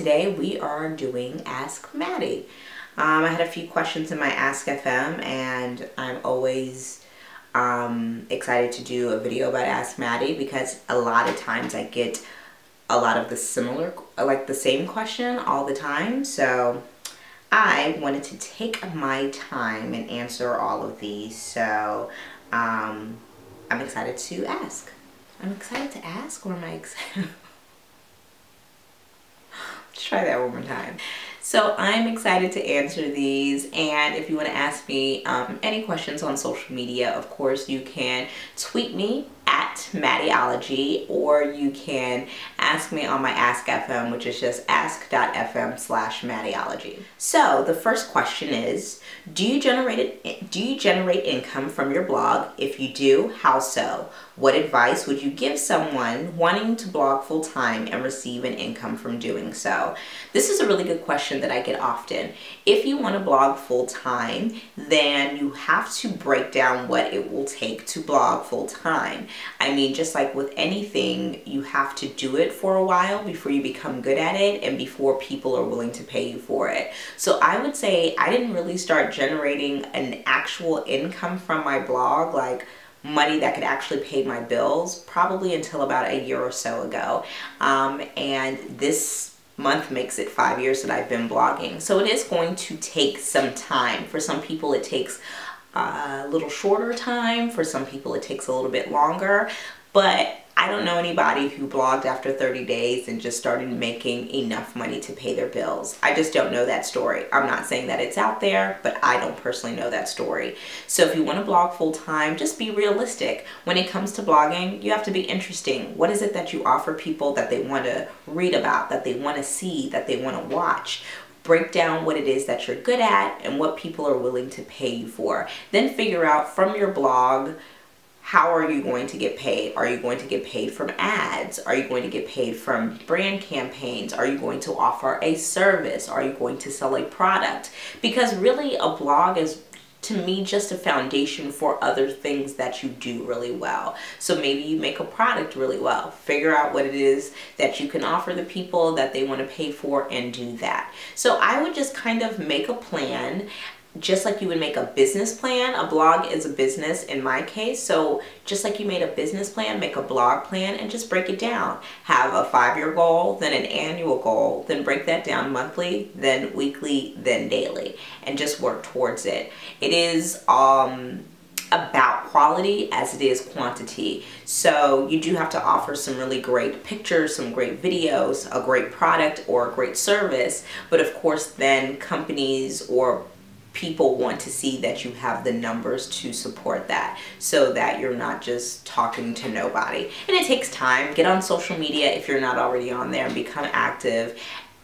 today we are doing Ask Mattie. I had a few questions in my Ask FM, and I'm always excited to do a video about Ask Mattie because a lot of times I get a lot of the same question all the time. So I wanted to take my time and answer all of these. So I'm excited to ask. I'm excited to ask, or am I excited? Let's try that one more time. So I'm excited to answer these, and if you want to ask me any questions on social media, of course you can tweet me at Mattieology, or you can ask me on my Ask FM, which is just ask.fm/Mattieology. So the first question is, do you generate income from your blog? If you do, how so? What advice would you give someone wanting to blog full-time and receive an income from doing so? This is a really good question that I get often. If you want to blog full-time, then you have to break down what it will take to blog full-time. I mean, just like with anything, you have to do it for a while before you become good at it and before people are willing to pay you for it. So I would say I didn't really start generating an actual income from my blog, like money that could actually pay my bills, probably until about a year or so ago. And this month makes it 5 years that I've been blogging. So it is going to take some time. For some people it takes a little shorter time. For some people it takes a little bit longer. But I don't know anybody who blogged after 30 days and just started making enough money to pay their bills. I just don't know that story. I'm not saying that it's out there, but I don't personally know that story. So if you want to blog full time, just be realistic. When it comes to blogging, you have to be interesting. What is it that you offer people that they want to read about, that they want to see, that they want to watch? Break down what it is that you're good at and what people are willing to pay you for. Then figure out from your blog, how are you going to get paid? Are you going to get paid from ads? Are you going to get paid from brand campaigns? Are you going to offer a service? Are you going to sell a product? Because really a blog is, to me, just a foundation for other things that you do really well. So maybe you make a product really well. Figure out what it is that you can offer the people that they want to pay for and do that. So I would just kind of make a plan. Just like you would make a business plan, a blog is a business in my case. So just like you made a business plan, make a blog plan and just break it down. Have a 5-year goal, then an annual goal, then break that down monthly, then weekly, then daily, and just work towards it. It is about quality as it is quantity. So you do have to offer some really great pictures, some great videos, a great product or a great service. But of course then companies or people want to see that you have the numbers to support that, so that you're not just talking to nobody. And it takes time. Get on social media if you're not already on there and become active,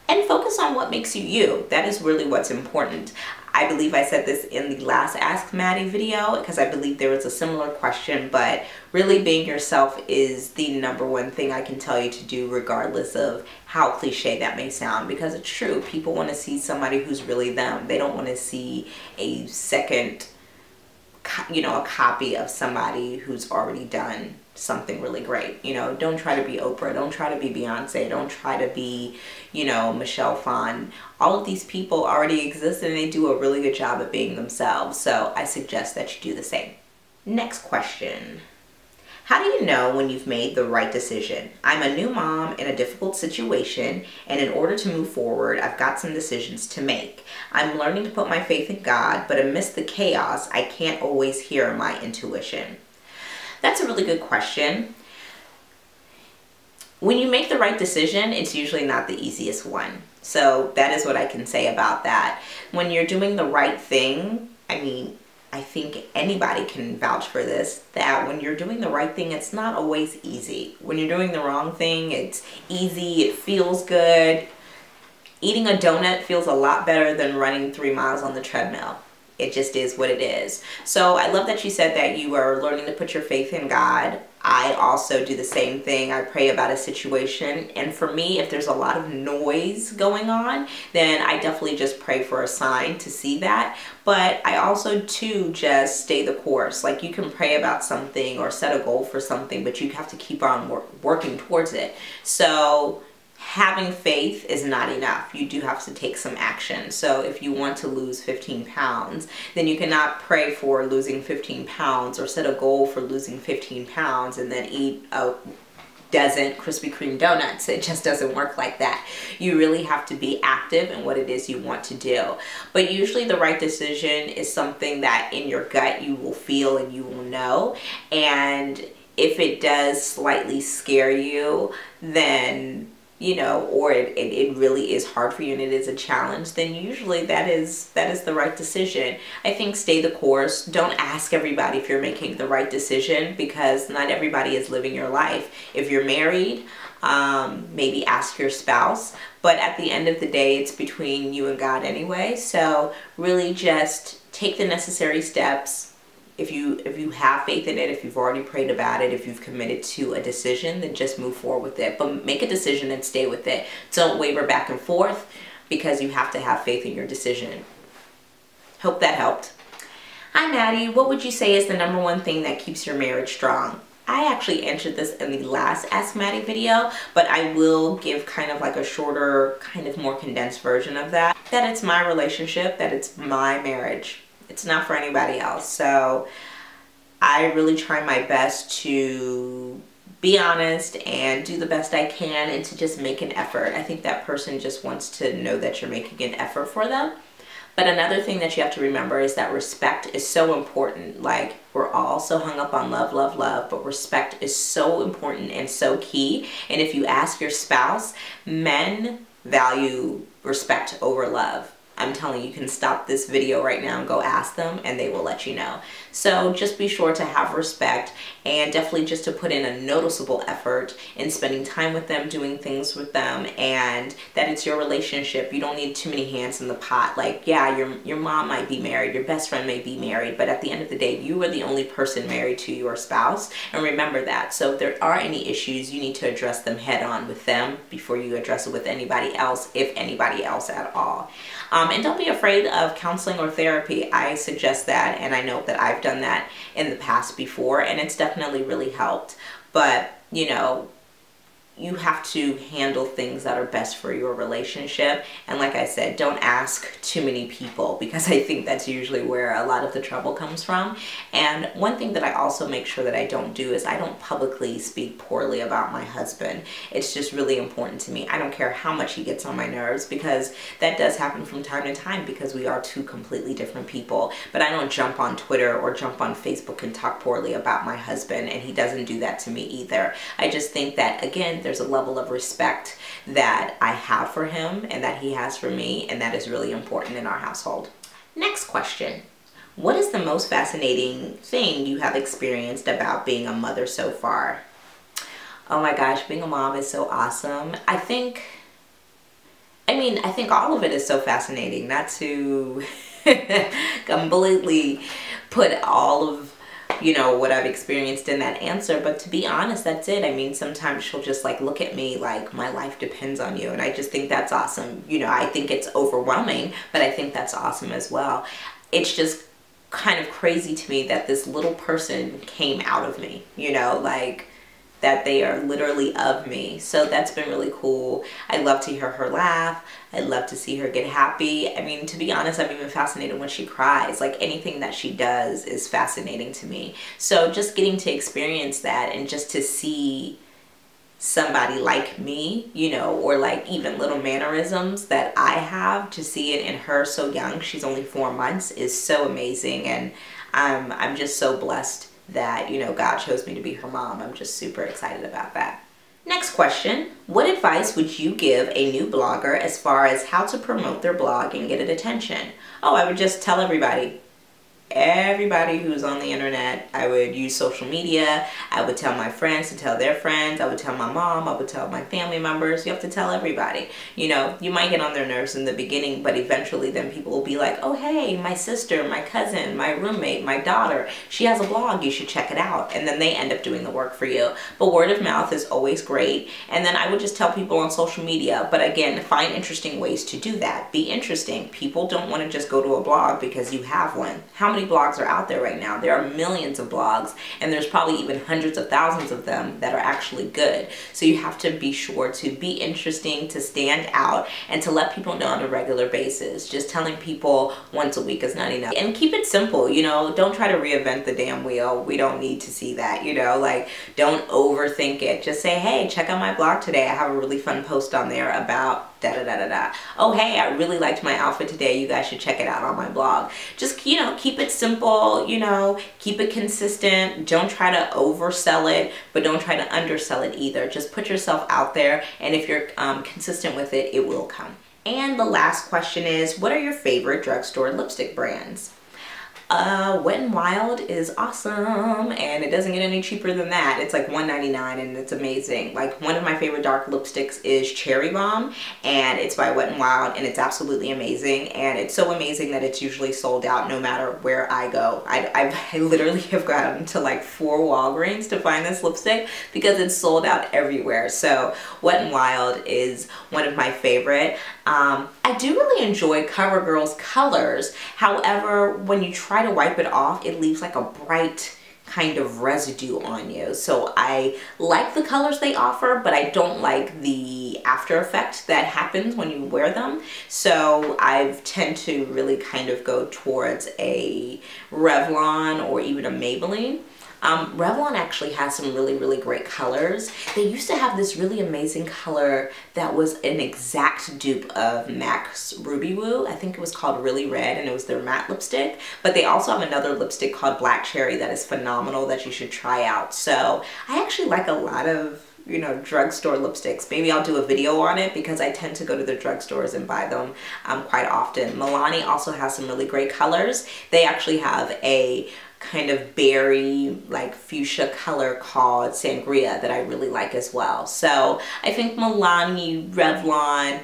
and focus on what makes you you. That is really what's important. I believe I said this in the last Ask Mattie video because I believe there was a similar question, but really being yourself is the #1 thing I can tell you to do, regardless of how cliche that may sound, because it's true. People want to see somebody who's really them. They don't want to see a second, a copy of somebody who's already done something really great. Don't try to be Oprah, don't try to be Beyonce, don't try to be, Michelle Phan. All of these people already exist and they do a really good job at being themselves. So I suggest that you do the same. Next question. How do you know when you've made the right decision? I'm a new mom in a difficult situation, and in order to move forward, I've got some decisions to make. I'm learning to put my faith in God, but amidst the chaos, I can't always hear my intuition. That's a really good question. When you make the right decision, it's usually not the easiest one. So that is what I can say about that. When you're doing the right thing, I think anybody can vouch for this, that when you're doing the right thing, it's not always easy. When you're doing the wrong thing, it's easy, it feels good. Eating a donut feels a lot better than running 3 miles on the treadmill. It just is what it is. So I love that you said that you are learning to put your faith in God. I also do the same thing. I pray about a situation, and for me, if there's a lot of noise going on, then I definitely just pray for a sign to see that. But I also too just stay the course. Like, you can pray about something or set a goal for something, but you have to keep on working towards it. So having faith is not enough. You do have to take some action. So if you want to lose 15 pounds, then you cannot pray for losing 15 pounds or set a goal for losing 15 pounds and then eat a dozen Krispy Kreme donuts. It just doesn't work like that. You really have to be active in what it is you want to do. But usually the right decision is something that in your gut you will feel and you will know. And if it does slightly scare you, then you know, or it really is hard for you and it is a challenge, then usually that is the right decision. I think stay the course. Don't ask everybody if you're making the right decision, because not everybody is living your life. If you're married, maybe ask your spouse, but at the end of the day, it's between you and God anyway. So really just take the necessary steps. If you have faith in it, if you've already prayed about it, if you've committed to a decision, then just move forward with it. But make a decision and stay with it. Don't waver back and forth, because you have to have faith in your decision. Hope that helped. Hi Maddie, what would you say is the #1 thing that keeps your marriage strong? I actually answered this in the last Ask Maddie video, but I will give kind of like a shorter, kind of more condensed version of that. That it's my relationship, that it's my marriage. It's not for anybody else. So I really try my best to be honest and do the best I can and to just make an effort. I think that person just wants to know that you're making an effort for them. But another thing that you have to remember is that respect is so important. Like, we're all so hung up on love, love, love, but respect is so important and so key. And if you ask your spouse, men value respect over love. I'm telling you, you can stop this video right now and go ask them and they will let you know. So just be sure to have respect, and definitely just to put in a noticeable effort in spending time with them, doing things with them, and that it's your relationship. You don't need too many hands in the pot. Like, yeah, your mom might be married, your best friend may be married, but at the end of the day, you are the only person married to your spouse, and remember that. So if there are any issues, you need to address them head on with them before you address it with anybody else, if anybody else at all. And don't be afraid of counseling or therapy. I suggest that, and I know that I've done that in the past before, and it's definitely really helped. But, you know, you have to handle things that are best for your relationship. And like I said, don't ask too many people, because I think that's usually where a lot of the trouble comes from. And one thing that I also make sure that I don't do is I don't publicly speak poorly about my husband. It's just really important to me. I don't care how much he gets on my nerves, because that does happen from time to time, because we are two completely different people. But I don't jump on Twitter or jump on Facebook and talk poorly about my husband, and he doesn't do that to me either. I just think that, again, there's a level of respect that I have for him and that he has for me, and that is really important in our household. Next question. What is the most fascinating thing you have experienced about being a mother so far? Oh my gosh, being a mom is so awesome. I think all of it is so fascinating. Not to completely put all of, you know, what I've experienced in that answer, but to be honest, that's it. I mean, sometimes she'll just like look at me like my life depends on you, and I just think that's awesome. You know, I think it's overwhelming, but I think that's awesome as well. It's just kind of crazy to me that this little person came out of me, you know, like that they are literally of me. So that's been really cool. I love to hear her laugh. I love to see her get happy. I mean, to be honest, I'm even fascinated when she cries. Like, anything that she does is fascinating to me. So just getting to experience that, and just to see somebody like me, you know, or like even little mannerisms that I have, to see it in her so young, she's only 4 months, is so amazing. And I'm just so blessed that, you know, God chose me to be her mom. I'm just super excited about that. Next question. What advice would you give a new blogger as far as how to promote their blog and get it attention? Oh, I would just tell everybody who's on the internet. I would use social media. I would tell my friends to tell their friends. I would tell my mom. I would tell my family members. You have to tell everybody. You know, you might get on their nerves in the beginning, but eventually then people will be like, oh, hey, my sister, my cousin, my roommate, my daughter, she has a blog, you should check it out. And then they end up doing the work for you. But word of mouth is always great. And then I would just tell people on social media. But again, find interesting ways to do that. Be interesting. People don't want to just go to a blog because you have one. How many many blogs are out there right now. There are millions of blogs, and there's probably even hundreds of thousands of them that are actually good. So you have to be sure to be interesting, to stand out, and to let people know on a regular basis. Just telling people once a week is not enough. And keep it simple, you know, don't try to reinvent the damn wheel. We don't need to see that, you know, like don't overthink it. Just say, hey, check out my blog today. I have a really fun post on there about da da da da da. Oh, hey, I really liked my outfit today. You guys should check it out on my blog. Just, you know, keep it simple, you know, keep it consistent. Don't try to oversell it, but don't try to undersell it either. Just put yourself out there, and if you're consistent with it, it will come. And the last question is, what are your favorite drugstore lipstick brands? Wet n Wild is awesome, and it doesn't get any cheaper than that. It's like $1.99 and it's amazing. Like, one of my favorite dark lipsticks is Cherry Bomb, and it's by Wet n Wild, and it's absolutely amazing. And it's so amazing that it's usually sold out no matter where I go. I literally have gotten to like 4 Walgreens to find this lipstick because it's sold out everywhere. So Wet n Wild is one of my favorite. I do really enjoy CoverGirl's colors. However, when you try to wipe it off, it leaves like a bright kind of residue on you. So I like the colors they offer, but I don't like the after effect that happens when you wear them. So I tend to really kind of go towards a Revlon or even a Maybelline. Revlon actually has some really great colors. They used to have this really amazing color that was an exact dupe of MAC's Ruby Woo. I think it was called Really Red, and it was their matte lipstick. But they also have another lipstick called Black Cherry that is phenomenal that you should try out. So I actually like a lot of, you know, drugstore lipsticks. Maybe I'll do a video on it because I tend to go to the drugstores and buy them quite often. Milani also has some really great colors. They actually have a kind of berry like fuchsia color called Sangria that I really like as well. So I think Milani, Revlon,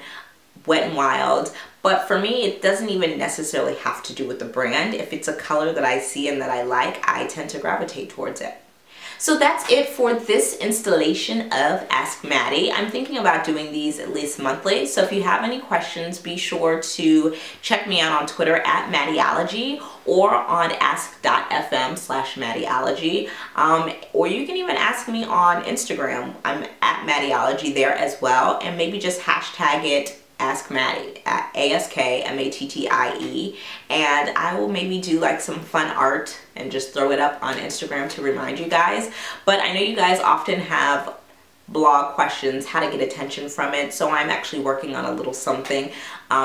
Wet n Wild, but for me it doesn't even necessarily have to do with the brand. If it's a color that I see and that I like, I tend to gravitate towards it. So that's it for this installation of Ask Mattie. I'm thinking about doing these at least monthly, so if you have any questions, be sure to check me out on Twitter at Mattieology or on ask.fm/Mattieology. Or you can even ask me on Instagram. I'm at Mattieology there as well, and maybe just hashtag it Ask Mattie at AskMattie, and I will maybe do like some fun art and just throw it up on Instagram to remind you guys. But I know you guys often have blog questions, how to get attention from it, so I'm actually working on a little something.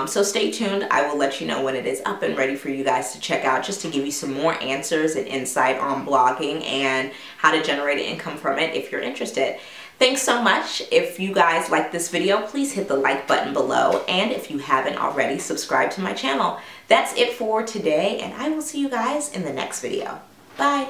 So stay tuned. I will let you know when it is up and ready for you guys to check out, just to give you some more answers and insight on blogging and how to generate income from it if you're interested. Thanks so much. If you guys like this video, please hit the like button below, and if you haven't already, subscribe to my channel. That's it for today, and I will see you guys in the next video. Bye.